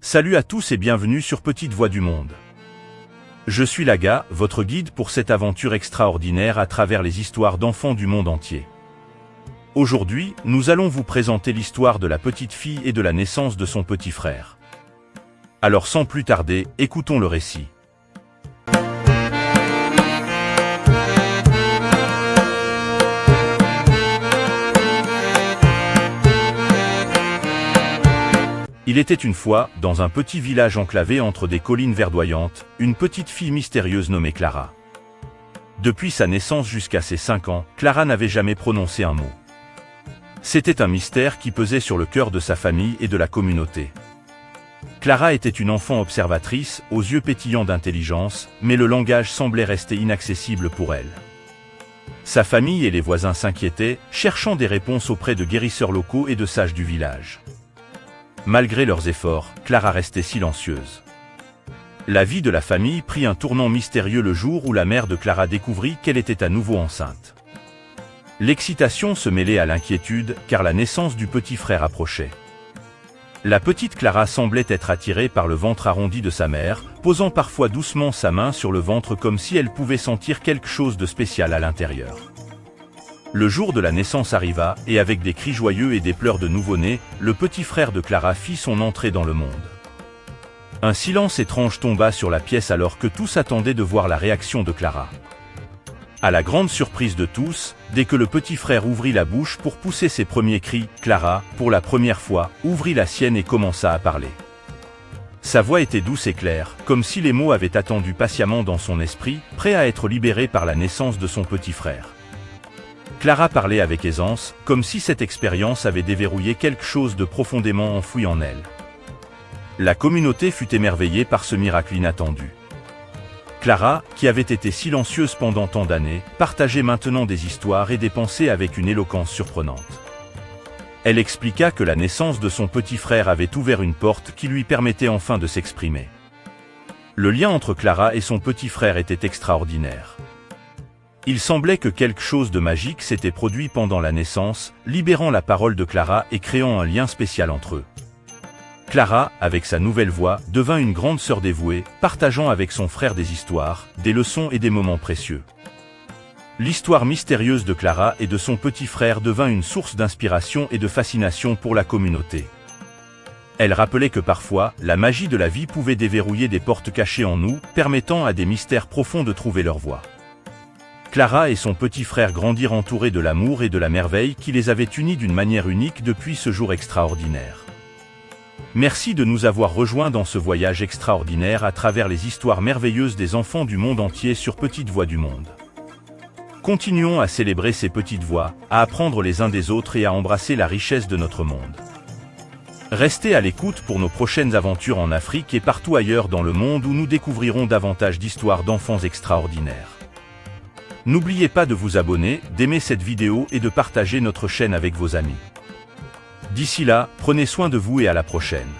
Salut à tous et bienvenue sur Petite Voix du Monde. Je suis Laga, votre guide pour cette aventure extraordinaire à travers les histoires d'enfants du monde entier. Aujourd'hui, nous allons vous présenter l'histoire de la petite fille et de la naissance de son petit frère. Alors sans plus tarder, écoutons le récit. Il était une fois, dans un petit village enclavé entre des collines verdoyantes, une petite fille mystérieuse nommée Clara. Depuis sa naissance jusqu'à ses 5 ans, Clara n'avait jamais prononcé un mot. C'était un mystère qui pesait sur le cœur de sa famille et de la communauté. Clara était une enfant observatrice, aux yeux pétillants d'intelligence, mais le langage semblait rester inaccessible pour elle. Sa famille et les voisins s'inquiétaient, cherchant des réponses auprès de guérisseurs locaux et de sages du village. Malgré leurs efforts, Clara restait silencieuse. La vie de la famille prit un tournant mystérieux le jour où la mère de Clara découvrit qu'elle était à nouveau enceinte. L'excitation se mêlait à l'inquiétude, car la naissance du petit frère approchait. La petite Clara semblait être attirée par le ventre arrondi de sa mère, posant parfois doucement sa main sur le ventre comme si elle pouvait sentir quelque chose de spécial à l'intérieur. Le jour de la naissance arriva, et avec des cris joyeux et des pleurs de nouveau-né, le petit frère de Clara fit son entrée dans le monde. Un silence étrange tomba sur la pièce alors que tous attendaient de voir la réaction de Clara. À la grande surprise de tous, dès que le petit frère ouvrit la bouche pour pousser ses premiers cris, Clara, pour la première fois, ouvrit la sienne et commença à parler. Sa voix était douce et claire, comme si les mots avaient attendu patiemment dans son esprit, prêts à être libérés par la naissance de son petit frère. Clara parlait avec aisance, comme si cette expérience avait déverrouillé quelque chose de profondément enfoui en elle. La communauté fut émerveillée par ce miracle inattendu. Clara, qui avait été silencieuse pendant tant d'années, partageait maintenant des histoires et des pensées avec une éloquence surprenante. Elle expliqua que la naissance de son petit frère avait ouvert une porte qui lui permettait enfin de s'exprimer. Le lien entre Clara et son petit frère était extraordinaire. Il semblait que quelque chose de magique s'était produit pendant la naissance, libérant la parole de Clara et créant un lien spécial entre eux. Clara, avec sa nouvelle voix, devint une grande sœur dévouée, partageant avec son frère des histoires, des leçons et des moments précieux. L'histoire mystérieuse de Clara et de son petit frère devint une source d'inspiration et de fascination pour la communauté. Elle rappelait que parfois, la magie de la vie pouvait déverrouiller des portes cachées en nous, permettant à des mystères profonds de trouver leur voie. Clara et son petit frère grandirent entourés de l'amour et de la merveille qui les avait unis d'une manière unique depuis ce jour extraordinaire. Merci de nous avoir rejoints dans ce voyage extraordinaire à travers les histoires merveilleuses des enfants du monde entier sur Petite Voix du Monde. Continuons à célébrer ces petites voix, à apprendre les uns des autres et à embrasser la richesse de notre monde. Restez à l'écoute pour nos prochaines aventures en Afrique et partout ailleurs dans le monde où nous découvrirons davantage d'histoires d'enfants extraordinaires. N'oubliez pas de vous abonner, d'aimer cette vidéo et de partager notre chaîne avec vos amis. D'ici là, prenez soin de vous et à la prochaine.